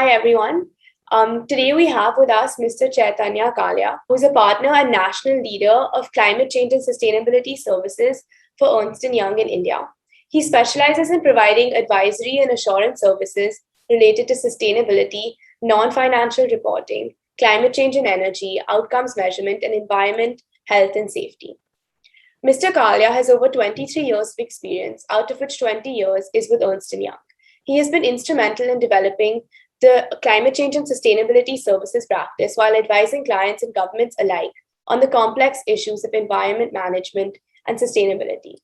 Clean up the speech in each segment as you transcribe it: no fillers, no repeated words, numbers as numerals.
everyone. Today we have with us Mr. Chaitanya Kalia, who is a partner and national leader of climate change and sustainability services for Ernst Young in India. He specializes in providing advisory and assurance services related to sustainability, non financial reporting, climate change and energy, outcomes measurement, and environment, health, and safety. Mr. Kalia has over 23 years of experience, out of which 20 years is with Ernst Young. He has been instrumental in developing the climate change and sustainability services practice while advising clients and governments alike on the complex issues of environment management and sustainability.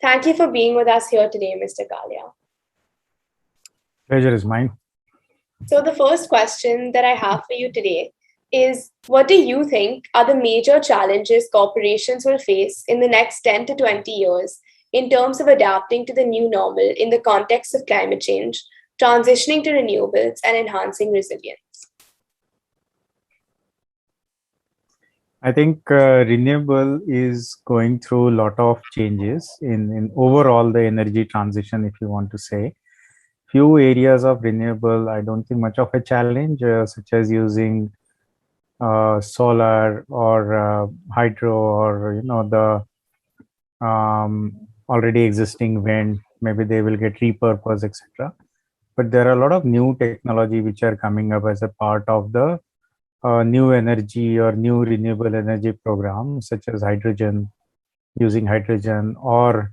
Thank you for being with us here today, Mr. Kalia. Pleasure is mine. So the first question that I have for you today is, what do you think are the major challenges corporations will face in the next 10 to 20 years in terms of adapting to the new normal in the context of climate change, transitioning to renewables, and enhancing resilience? I think renewable is going through a lot of changes in overall the energy transition, if you want to say. Few areas of renewable, I don't think much of a challenge, such as using solar or hydro, or the already existing wind. Maybe they will get repurposed, etc. But there are a lot of new technology which are coming up as a part of the new energy or new renewable energy program, such as hydrogen, using hydrogen, or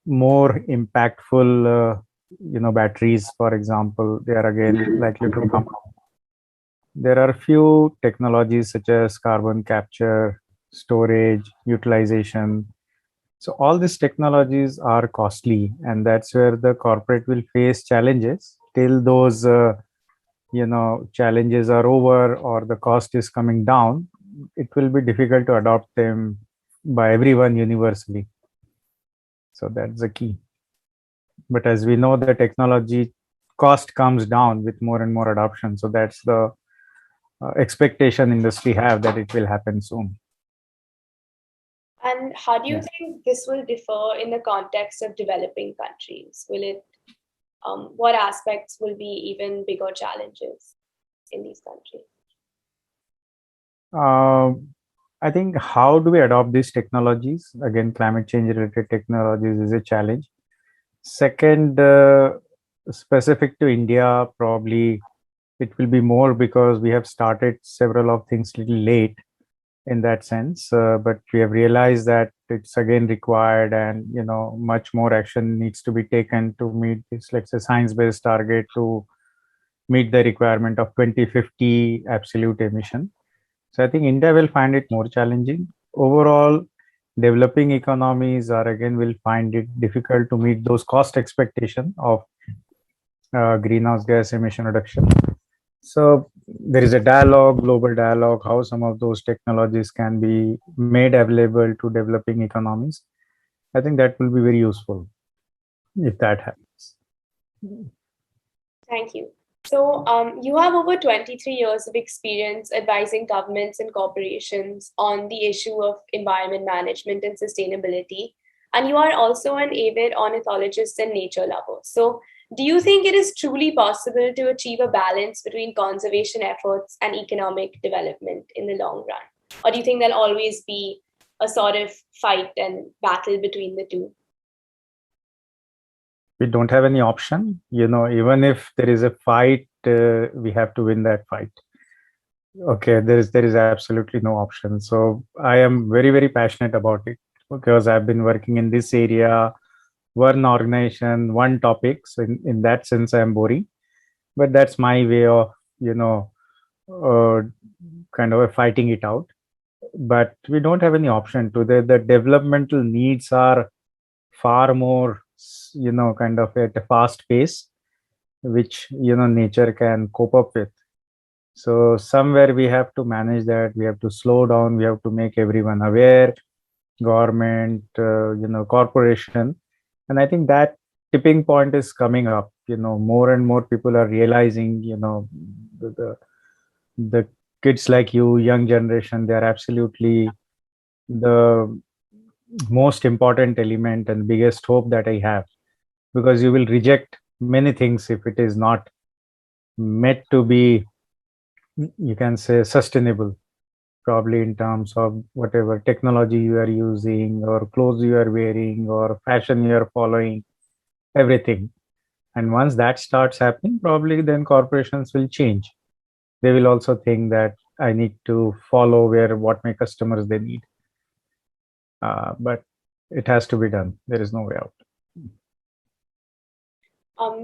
more impactful, batteries, for example. They are again likely to come up. There are few technologies such as carbon capture, storage, utilization. So all these technologies are costly, and that's where the corporate will face challenges till those challenges are over or the cost is coming down. It will be difficult to adopt them by everyone universally. So that's the key. But as we know, the technology cost comes down with more and more adoption. So that's the expectation industry have, that it will happen soon. And how do you think this will differ in the context of developing countries? Will it, what aspects will be even bigger challenges in these countries? I think, how do we adopt these technologies? Again, climate change related technologies is a challenge. Second, specific to India, probably it will be more because we have started several of things little late in that sense, but we have realized that it's again required, and much more action needs to be taken to meet this, let's say, science-based target to meet the requirement of 2050 absolute emission. So I think India will find it more challenging. Overall, developing economies will find it difficult to meet those cost expectation of greenhouse gas emission reduction. So there is a dialogue, global dialogue, how some of those technologies can be made available to developing economies. I think that will be very useful if that happens. Thank you. So you have over 23 years of experience advising governments and corporations on the issue of environment management and sustainability. And you are also an avid ornithologist and nature lover. So do you think it is truly possible to achieve a balance between conservation efforts and economic development in the long run? Or do you think there'll always be a sort of fight and battle between the two? We don't have any option. Even if there is a fight, we have to win that fight. Okay, there is absolutely no option. So I am very, very passionate about it because I've been working in this area, one organization, one topic. So in that sense, I am boring, but that's my way of, kind of fighting it out. But we don't have any option. Today, the developmental needs are far more, kind of at a fast pace, which, nature can cope up with. So somewhere we have to manage that. We have to slow down. We have to make everyone aware, government, corporation. And I think that tipping point is coming up. More and more people are realizing, the kids like you, young generation, they are absolutely the most important element and biggest hope that I have, because you will reject many things, if it is not meant to be, you can say, sustainable, probably in terms of whatever technology you are using or clothes you are wearing or fashion you are following, everything. And once that starts happening, probably then corporations will change. They will also think that I need to follow where what my customers they need. But it has to be done. There is no way out.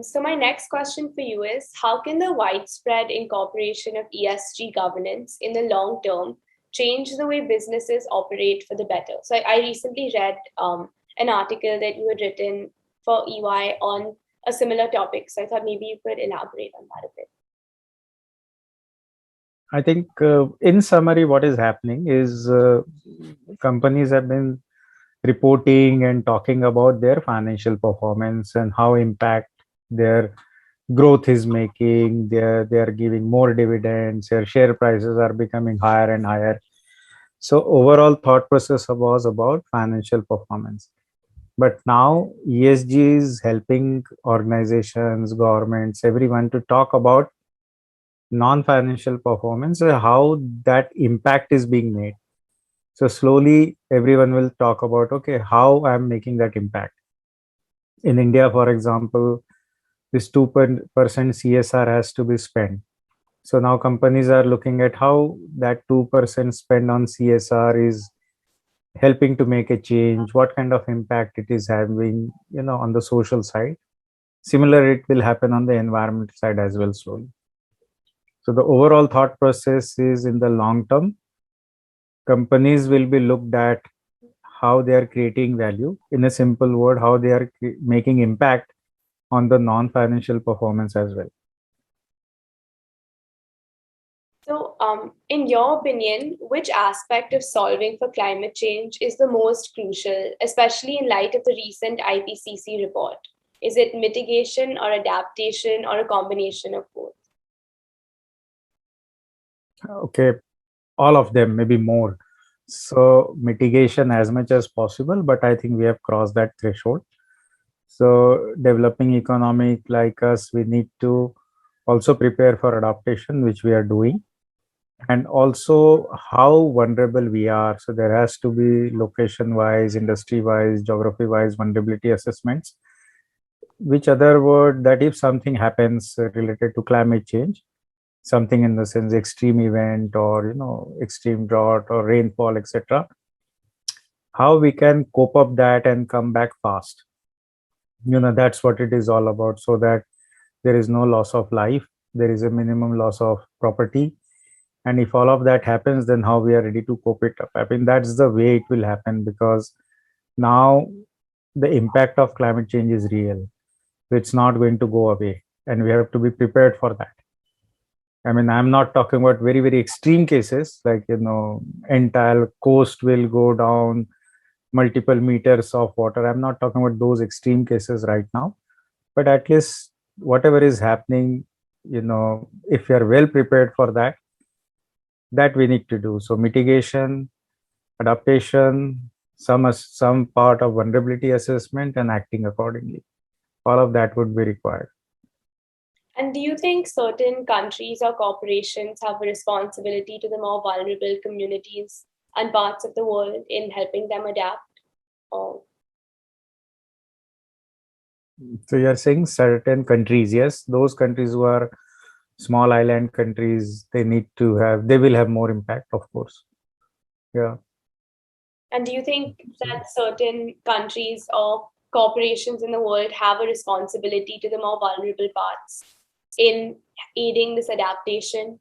So my next question for you is, how can the widespread incorporation of ESG governance in the long term change the way businesses operate for the better? So I recently read an article that you had written for EY on a similar topic. So I thought maybe you could elaborate on that a bit. I think, in summary, what is happening is companies have been reporting and talking about their financial performance and how impact their growth is making. They are giving more dividends. Their share prices are becoming higher and higher. So overall thought process was about financial performance. But now ESG is helping organizations, governments, everyone to talk about non-financial performance, how that impact is being made. So slowly everyone will talk about, okay, how I'm making that impact. In India, for example, this 2% CSR has to be spent. So now companies are looking at how that 2% spend on CSR is helping to make a change, what kind of impact it is having, on the social side. Similar, it will happen on the environmental side as well slowly. So the overall thought process is, in the long term, companies will be looked at how they are creating value. In a simple word, how they are making impact on the non-financial performance as well. So, in your opinion, which aspect of solving for climate change is the most crucial, especially in light of the recent IPCC report? Is it mitigation or adaptation or a combination of both? Okay, all of them, maybe more. So mitigation as much as possible, but I think we have crossed that threshold. So developing economic like us, we need to also prepare for adaptation, which we are doing, and also how vulnerable we are. So there has to be location wise, industry wise, geography wise vulnerability assessments. Which other word, that if something happens related to climate change, something in the sense extreme event or extreme drought or rainfall, etc., how we can cope up that and come back fast. That's what it is all about, so that there is no loss of life, there is a minimum loss of property. And if all of that happens, then how we are ready to cope it up. I mean, that's the way it will happen, because now the impact of climate change is real. It's not going to go away, and we have to be prepared for that. I mean, I'm not talking about very, very extreme cases like, entire coast will go down multiple meters of water. I'm not talking about those extreme cases right now, but at least whatever is happening, if you are well prepared for that, that we need to do. So mitigation, adaptation, some part of vulnerability assessment, and acting accordingly. All of that would be required. And do you think certain countries or corporations have a responsibility to the more vulnerable communities and parts of the world in helping them adapt? Or So you're saying certain countries, yes, those countries who are small island countries, they will have more impact, of course. Yeah. and do you think that certain countries or corporations in the world have a responsibility to the more vulnerable parts in aiding this adaptation?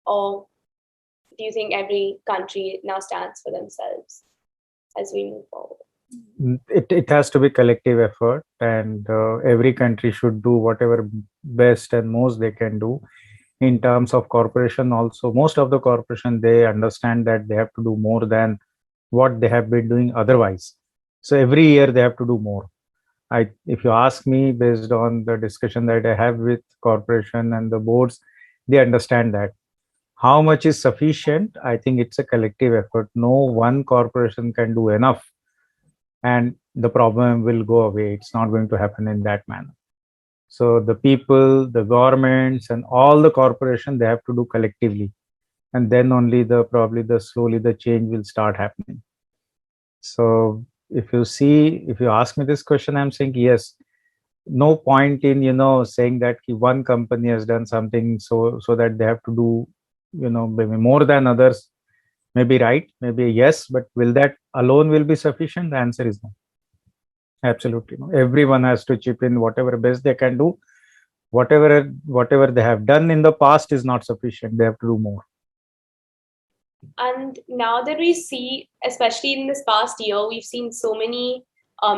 Or do you think every country now stands for themselves as we move forward? It has to be collective effort, and every country should do whatever best and most they can do. In terms of corporation also, most of the corporation, they understand that they have to do more than what they have been doing otherwise. So every year they have to do more. If you ask me, based on the discussion that I have with corporation and the boards, they understand that. How much is sufficient? I think it's a collective effort. No one corporation can do enough and the problem will go away. It's not going to happen in that manner. So the people, the governments, and all the corporation, they have to do collectively, and then only the probably the slowly the change will start happening. So if you ask me this question, I'm saying yes. No point in saying that one company has done something so that they have to do maybe more than others. Maybe right, maybe yes, but will that alone will be sufficient? The answer is no. Absolutely no. Everyone has to chip in whatever best they can do. Whatever they have done in the past is not sufficient. They have to do more. And now that we see, especially in this past year, we've seen so many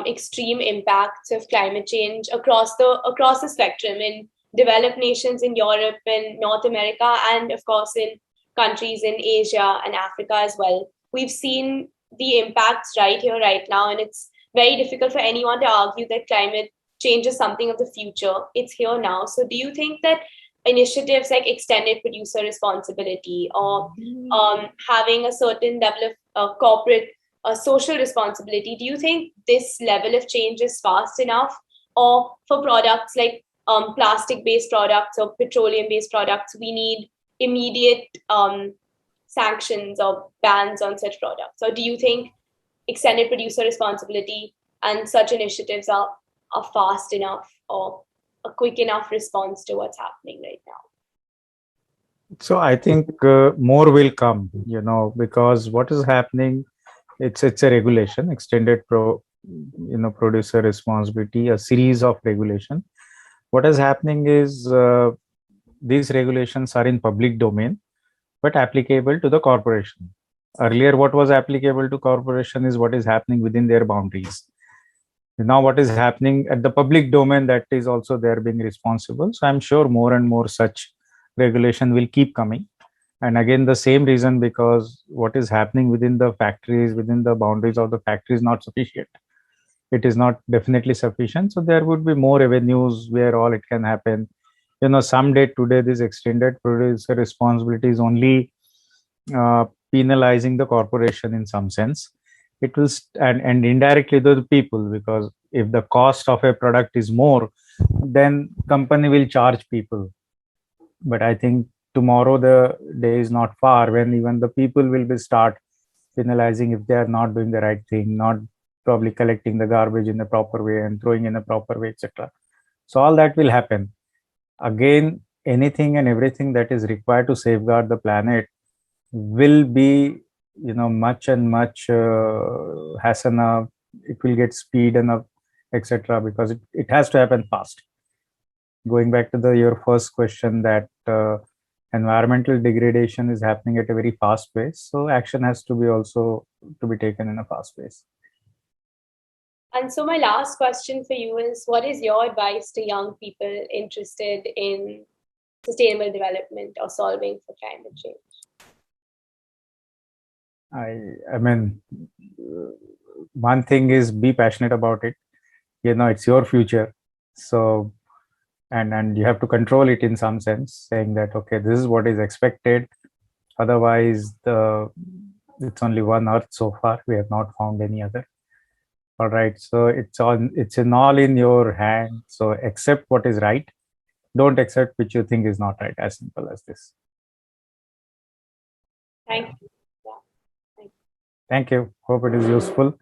extreme impacts of climate change across the spectrum in developed nations in Europe and North America, and of course in countries in Asia and Africa as well. We've seen the impacts right here, right now, and it's very difficult for anyone to argue that climate change is something of the future. It's here now. So, do you think that initiatives like extended producer responsibility or having a certain level of corporate social responsibility, do you think this level of change is fast enough? Or for products like plastic based products or petroleum based products, we need immediate sanctions or bans on such products? Or do you think extended producer responsibility and such initiatives are fast enough or a quick enough response to what's happening right now? So I think more will come, because what is happening, it's a regulation, extended producer responsibility, a series of regulation. What is happening is these regulations are in public domain, but applicable to the corporation. Earlier, what was applicable to corporation is what is happening within their boundaries. Now, what is happening at the public domain, that is also they're being responsible. So I'm sure more and more such regulation will keep coming. And again, the same reason, because what is happening within the factories, within the boundaries of the factory is not sufficient. It is not definitely sufficient. So there would be more avenues where all it can happen. Someday today, this extended producer responsibility is only penalizing the corporation in some sense. It will and indirectly the people, because if the cost of a product is more, then company will charge people. But I think tomorrow the day is not far when even the people will be start penalizing if they are not doing the right thing, not probably collecting the garbage in the proper way and throwing in a proper way, etc. So all that will happen. Again, anything and everything that is required to safeguard the planet will be much and much hasten up. It will get speed and up, etc., because it has to happen fast. Going back to your first question, that environmental degradation is happening at a very fast pace, so action has to be also to be taken in a fast pace. And so my last question for you is, what is your advice to young people interested in sustainable development or solving for climate change? I mean, one thing is be passionate about it. It's your future. So, and you have to control it in some sense, saying that, okay, this is what is expected. Otherwise, it's only one earth so far. We have not found any other. All right. So it's all in your hand. So accept what is right. Don't accept which you think is not right. As simple as this. Thank you. Thank you. Hope it is useful.